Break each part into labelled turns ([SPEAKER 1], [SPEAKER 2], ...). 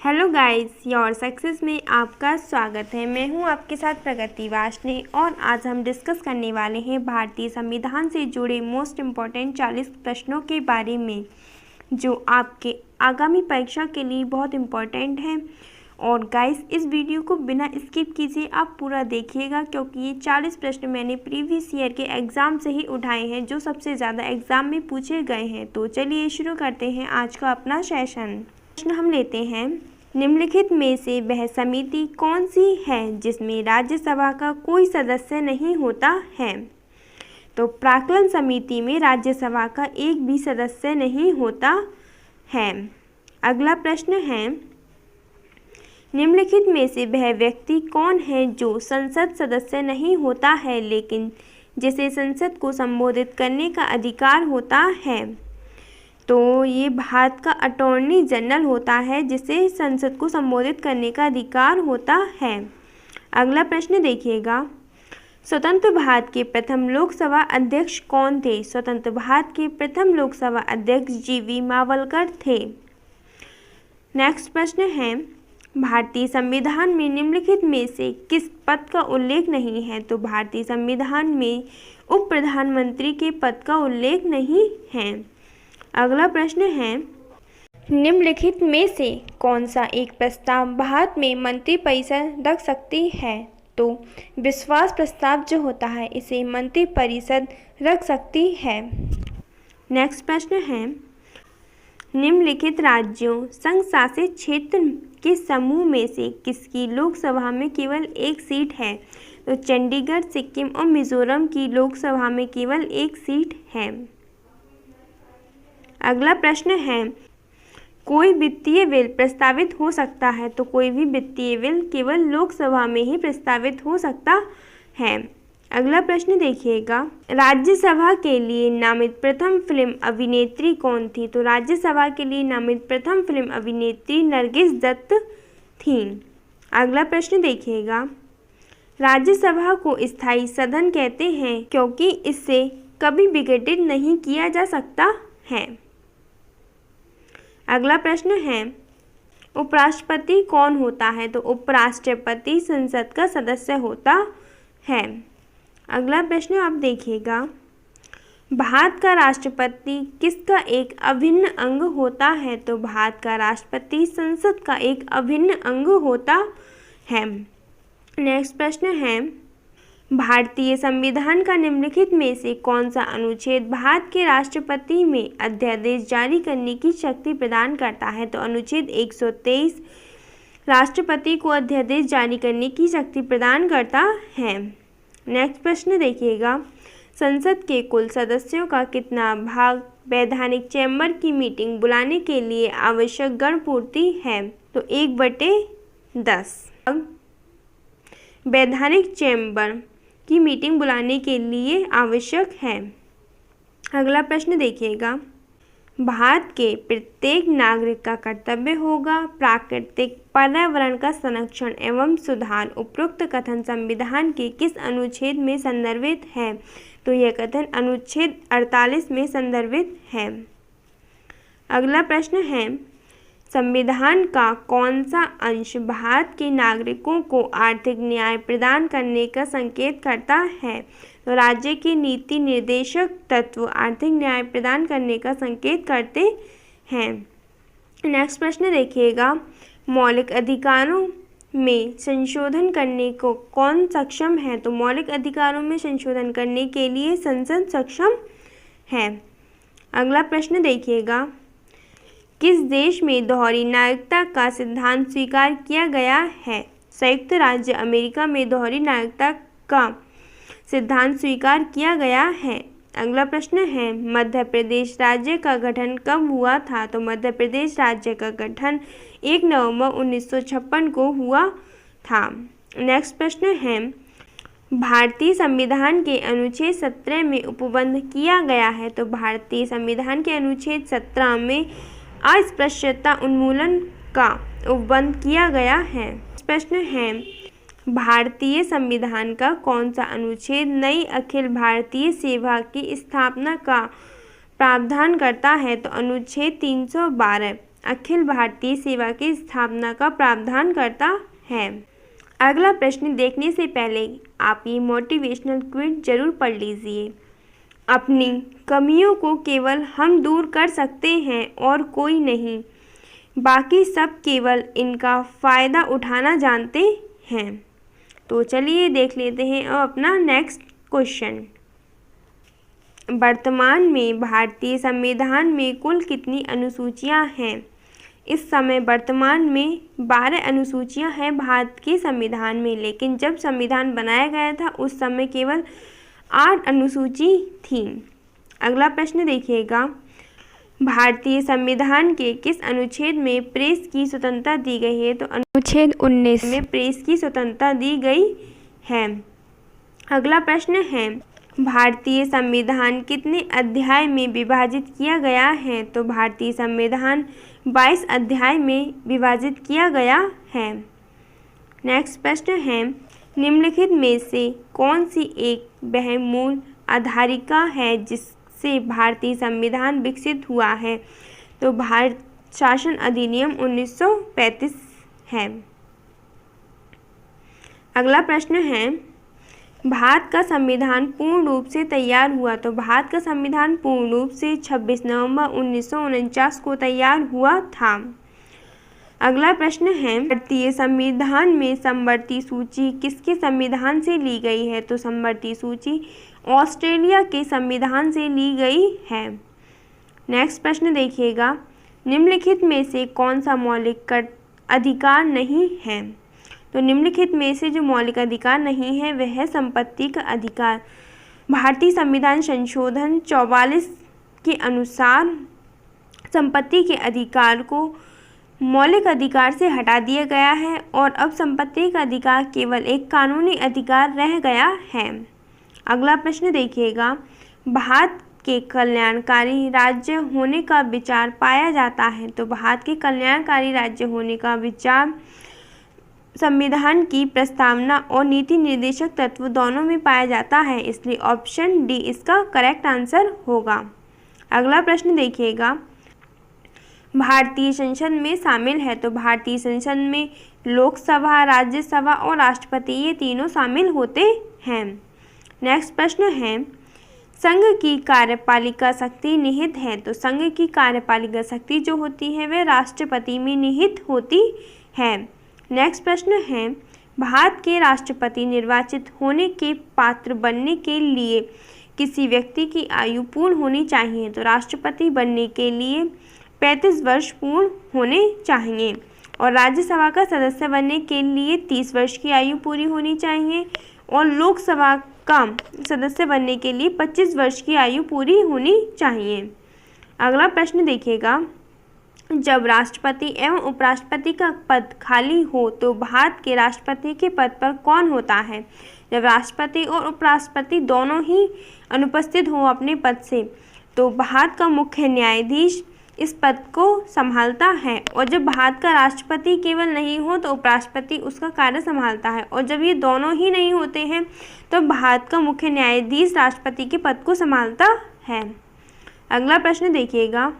[SPEAKER 1] Hello guys, your success में आपका स्वागत है। मैं हूं आपके साथ प्रगति वाशने और आज हम डिस्कस करने वाले हैं भारतीय संविधान से जुड़े मोस्ट इम्पॉर्टेंट 40 प्रश्नों के बारे में जो आपके आगामी परीक्षा के लिए बहुत इम्पॉर्टेंट हैं। और गाइस, इस वीडियो को बिना स्किप कीजिए आप पूरा देखिएगा, क्योंकि ये 40 प्रश्न मैंने प्रीवियस ईयर के एग्ज़ाम से ही उठाए हैं जो सबसे ज़्यादा एग्ज़ाम में पूछे गए हैं। तो चलिए शुरू करते हैं आज का अपना सेशन। प्रश्न हम लेते हैं, निम्नलिखित में से वह समिति कौन सी है जिसमें राज्यसभा का कोई सदस्य नहीं होता है? तो प्राक्कलन समिति में राज्यसभा का एक भी सदस्य नहीं होता है। अगला प्रश्न है, निम्नलिखित में से वह व्यक्ति कौन है जो संसद सदस्य नहीं होता है लेकिन जिसे संसद को संबोधित करने का अधिकार होता है? तो ये भारत का अटॉर्नी जनरल होता है जिसे संसद को संबोधित करने का अधिकार होता है। अगला प्रश्न देखिएगा, स्वतंत्र भारत के प्रथम लोकसभा अध्यक्ष कौन थे? स्वतंत्र भारत के प्रथम लोकसभा अध्यक्ष जीवी मावलकर थे। नेक्स्ट प्रश्न है, भारतीय संविधान में निम्नलिखित में से किस पद का उल्लेख नहीं है? तो भारतीय संविधान में उप प्रधानमंत्री के पद का उल्लेख नहीं है। अगला प्रश्न है, निम्नलिखित में से कौन सा एक प्रस्ताव भारत में मंत्रिपरिषद रख सकती है? तो विश्वास प्रस्ताव जो होता है इसे मंत्रिपरिषद रख सकती है। नेक्स्ट प्रश्न है, निम्नलिखित राज्यों संघ शासित क्षेत्र के समूह में से किसकी लोकसभा में केवल एक सीट है? तो चंडीगढ़, सिक्किम और मिजोरम की लोकसभा में केवल एक सीट है। अगला प्रश्न है, कोई वित्तीय बिल प्रस्तावित हो सकता है? तो कोई भी वित्तीय बिल केवल लोकसभा में ही प्रस्तावित हो सकता है। अगला प्रश्न देखिएगा, राज्यसभा के लिए नामित प्रथम फिल्म अभिनेत्री कौन थी? तो राज्यसभा के लिए नामित प्रथम फिल्म अभिनेत्री नरगिस दत्त थी। अगला प्रश्न देखिएगा, राज्यसभा को स्थायी सदन कहते हैं क्योंकि इससे कभी विघटित नहीं किया जा सकता है। अगला प्रश्न है, उपराष्ट्रपति कौन होता है? तो उपराष्ट्रपति संसद का सदस्य होता है। अगला प्रश्न आप देखिएगा, भारत का राष्ट्रपति किसका एक अभिन्न अंग होता है? तो भारत का राष्ट्रपति संसद का एक अभिन्न अंग होता है। नेक्स्ट प्रश्न है, भारतीय संविधान का निम्नलिखित में से कौन सा अनुच्छेद भारत के राष्ट्रपति में अध्यादेश जारी करने की शक्ति प्रदान करता है? तो अनुच्छेद 123 राष्ट्रपति को अध्यादेश जारी करने की शक्ति प्रदान करता है। नेक्स्ट प्रश्न देखिएगा, संसद के कुल सदस्यों का कितना भाग वैधानिक चैम्बर की मीटिंग बुलाने के लिए आवश्यक गणपूर्ति है? तो 1/10 वैधानिक चैम्बर की मीटिंग बुलाने के लिए आवश्यक है। अगला प्रश्न देखिएगा, भारत के प्रत्येक नागरिक का कर्तव्य होगा प्राकृतिक पर्यावरण का संरक्षण एवं सुधार। उपरोक्त कथन संविधान के किस अनुच्छेद में संदर्भित है? तो यह कथन अनुच्छेद 48 में संदर्भित है। अगला प्रश्न है, संविधान का कौन सा अंश भारत के नागरिकों को आर्थिक न्याय प्रदान करने का संकेत करता है? तो राज्य के नीति निर्देशक तत्व आर्थिक न्याय प्रदान करने का संकेत करते हैं। नेक्स्ट प्रश्न देखिएगा, मौलिक अधिकारों में संशोधन करने को कौन सक्षम है? तो मौलिक अधिकारों में संशोधन करने के लिए संसद सक्षम है। अगला प्रश्न देखिएगा, किस देश में दोहरी नागरिकता का सिद्धांत स्वीकार किया गया है? संयुक्त राज्य अमेरिका में दोहरी नागरिकता का सिद्धांत स्वीकार किया गया है। अगला प्रश्न है, मध्य प्रदेश राज्य का गठन कब हुआ था? तो मध्य प्रदेश राज्य का गठन 1 नवंबर 1956 को हुआ था। नेक्स्ट प्रश्न है, भारतीय संविधान के अनुच्छेद 17 में उपबंध किया गया है? तो भारतीय संविधान के अनुच्छेद 17 में अस्पृश्यता उन्मूलन का उपबंध किया गया है। प्रश्न है, भारतीय संविधान का कौन सा अनुच्छेद नई अखिल भारतीय सेवा की स्थापना का प्रावधान करता है? तो अनुच्छेद 312 अखिल भारतीय सेवा की स्थापना का प्रावधान करता है। अगला प्रश्न देखने से पहले आप ये मोटिवेशनल क्विज जरूर पढ़ लीजिए। अपनी कमियों को केवल हम दूर कर सकते हैं और कोई नहीं, बाकी सब केवल इनका फ़ायदा उठाना जानते हैं। तो चलिए देख लेते हैं अब अपना नेक्स्ट क्वेश्चन। वर्तमान में भारतीय संविधान में कुल कितनी अनुसूचियां हैं? इस समय वर्तमान में 12 अनुसूचियां हैं भारत के संविधान में, लेकिन जब संविधान बनाया गया था उस समय केवल 8 अनुसूची थी। अगला प्रश्न देखिएगा, भारतीय संविधान के किस अनुच्छेद में प्रेस की स्वतंत्रता दी गई है? तो अनुच्छेद 19 में प्रेस की स्वतंत्रता दी गई है। अगला प्रश्न है, भारतीय संविधान कितने अध्याय में विभाजित किया गया है? तो भारतीय संविधान 22 अध्याय में विभाजित किया गया है। नेक्स्ट प्रश्न है, निम्नलिखित में से कौन सी एक वह मूल आधारिका है जिससे भारतीय संविधान विकसित हुआ है? तो भारत शासन अधिनियम 1935 है। अगला प्रश्न है, भारत का संविधान पूर्ण रूप से तैयार हुआ? तो भारत का संविधान पूर्ण रूप से 26 नवंबर 1949 को तैयार हुआ था। अगला प्रश्न है, भारतीय संविधान में समवर्ती सूची किसके संविधान से ली गई है? तो समवर्ती सूची ऑस्ट्रेलिया के संविधान से ली गई है। नेक्स्ट प्रश्न देखिएगा, निम्नलिखित में से कौन सा मौलिक अधिकार नहीं है? तो निम्नलिखित में से जो मौलिक अधिकार नहीं है वह है संपत्ति का अधिकार। भारतीय संविधान संशोधन 44 के अनुसार संपत्ति के अधिकार को मौलिक अधिकार से हटा दिया गया है और अब संपत्ति का अधिकार केवल एक कानूनी अधिकार रह गया है। अगला प्रश्न देखिएगा, भारत के कल्याणकारी राज्य होने का विचार पाया जाता है? तो भारत के कल्याणकारी राज्य होने का विचार संविधान की प्रस्तावना और नीति निर्देशक तत्व दोनों में पाया जाता है, इसलिए ऑप्शन डी इसका करेक्ट आंसर होगा। अगला प्रश्न देखिएगा, भारतीय संसद में शामिल है? तो भारतीय संसद में लोकसभा, राज्यसभा और राष्ट्रपति ये तीनों शामिल होते हैं। नेक्स्ट प्रश्न है, संघ की कार्यपालिका शक्ति निहित है? तो संघ की कार्यपालिका शक्ति जो होती है वह राष्ट्रपति में निहित होती है। नेक्स्ट प्रश्न है, भारत के राष्ट्रपति निर्वाचित होने के पात्र बनने के लिए किसी व्यक्ति की आयु पूर्ण होनी चाहिए? तो राष्ट्रपति बनने के लिए 35 वर्ष पूर्ण होने चाहिए और राज्यसभा का सदस्य बनने के लिए 30 वर्ष की आयु पूरी होनी चाहिए और लोकसभा का सदस्य बनने के लिए 25 वर्ष की आयु पूरी होनी चाहिए। अगला प्रश्न देखिएगा, जब राष्ट्रपति एवं उपराष्ट्रपति का पद खाली हो तो भारत के राष्ट्रपति के पद पर कौन होता है? जब राष्ट्रपति और उपराष्ट्रपति दोनों ही अनुपस्थित हो अपने पद से तो भारत का मुख्य न्यायाधीश इस पद को संभालता है और जब भारत का राष्ट्रपति केवल नहीं हो तो उपराष्ट्रपति उसका कार्य संभालता है और जब ये दोनों ही नहीं होते हैं तो भारत का मुख्य न्यायाधीश राष्ट्रपति के पद को संभालता है। अगला प्रश्न देखिएगा,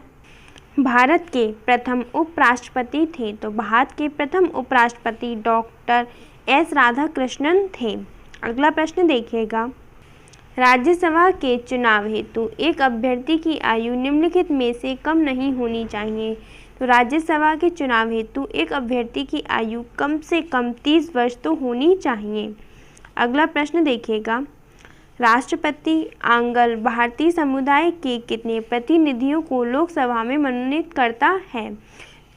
[SPEAKER 1] भारत के प्रथम उपराष्ट्रपति थे? तो भारत के प्रथम उपराष्ट्रपति डॉक्टर एस राधाकृष्णन थे। अगला प्रश्न देखिएगा, राज्यसभा के चुनाव हेतु एक अभ्यर्थी की आयु निम्नलिखित में से कम नहीं होनी चाहिए? तो राज्यसभा के चुनाव हेतु एक अभ्यर्थी की आयु कम से कम 30 वर्ष तो होनी चाहिए। अगला प्रश्न देखिएगा, राष्ट्रपति आंगल भारतीय समुदाय के कितने प्रतिनिधियों को लोकसभा में मनोनीत करता है?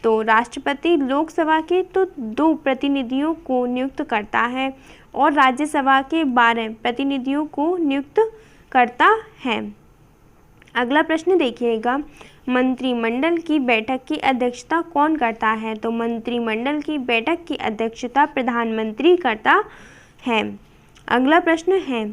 [SPEAKER 1] तो राष्ट्रपति लोकसभा के तो 2 प्रतिनिधियों को नियुक्त करता है और राज्यसभा के 12 प्रतिनिधियों को नियुक्त करता है। अगला प्रश्न देखिएगा, मंत्रिमंडल की बैठक की अध्यक्षता कौन करता है? तो मंत्रिमंडल की बैठक की अध्यक्षता प्रधानमंत्री करता है। अगला प्रश्न है,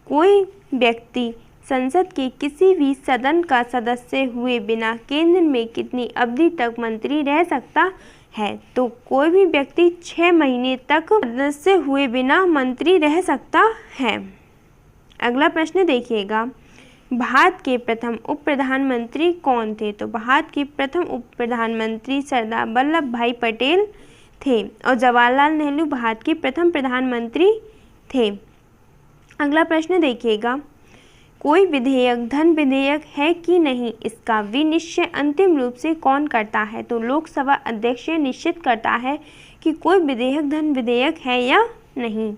[SPEAKER 1] कोई व्यक्ति संसद के किसी भी सदन का सदस्य हुए बिना केंद्र में कितनी अवधि तक मंत्री रह सकता है? तो कोई भी व्यक्ति 6 महीने तक सदस्य हुए बिना मंत्री रह सकता है। अगला प्रश्न देखिएगा, भारत के प्रथम उप प्रधानमंत्री कौन थे? तो भारत के प्रथम उप प्रधानमंत्री सरदार वल्लभ भाई पटेल थे और जवाहरलाल नेहरू भारत के प्रथम प्रधानमंत्री थे। अगला प्रश्न देखिएगा, कोई विधेयक धन विधेयक है कि नहीं, इसका विनिश्चय अंतिम रूप से कौन करता है? तो लोकसभा अध्यक्ष निश्चित करता है कि कोई विधेयक धन विधेयक है या नहीं।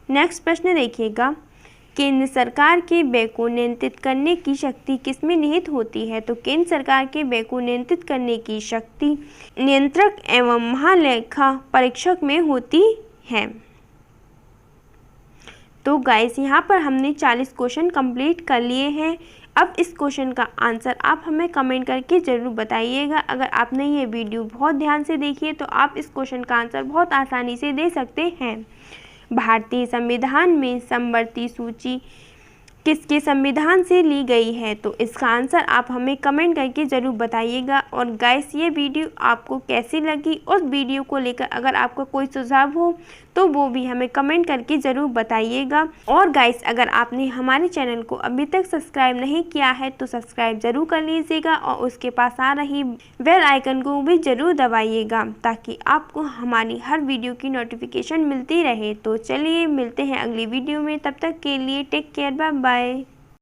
[SPEAKER 1] नेक्स्ट प्रश्न देखिएगा, केंद्र सरकार के व्यय को नियंत्रित करने की शक्ति किसमें निहित होती है? तो केंद्र सरकार के व्यय को नियंत्रित करने की शक्ति नियंत्रक एवं महालेखा परीक्षक में होती है। तो गाइस यहाँ पर हमने 40 क्वेश्चन कंप्लीट कर लिए हैं। अब इस क्वेश्चन का आंसर आप हमें कमेंट करके ज़रूर बताइएगा। अगर आपने ये वीडियो बहुत ध्यान से देखी है तो आप इस क्वेश्चन का आंसर बहुत आसानी से दे सकते हैं। भारतीय संविधान में समवर्ती सूची किसके संविधान से ली गई है? तो इसका आंसर आप हमें कमेंट करके ज़रूर बताइएगा। और गाइस ये वीडियो आपको कैसी लगी, उस वीडियो को लेकर अगर आपका कोई सुझाव हो तो वो भी हमें कमेंट करके ज़रूर बताइएगा। और गाइस अगर आपने हमारे चैनल को अभी तक सब्सक्राइब नहीं किया है तो सब्सक्राइब ज़रूर कर लीजिएगा और उसके पास आ रही बेल आइकन को भी ज़रूर दबाइएगा ताकि आपको हमारी हर वीडियो की नोटिफिकेशन मिलती रहे। तो चलिए मिलते हैं अगली वीडियो में, तब तक के लिए टेक केयर, बाय बाय।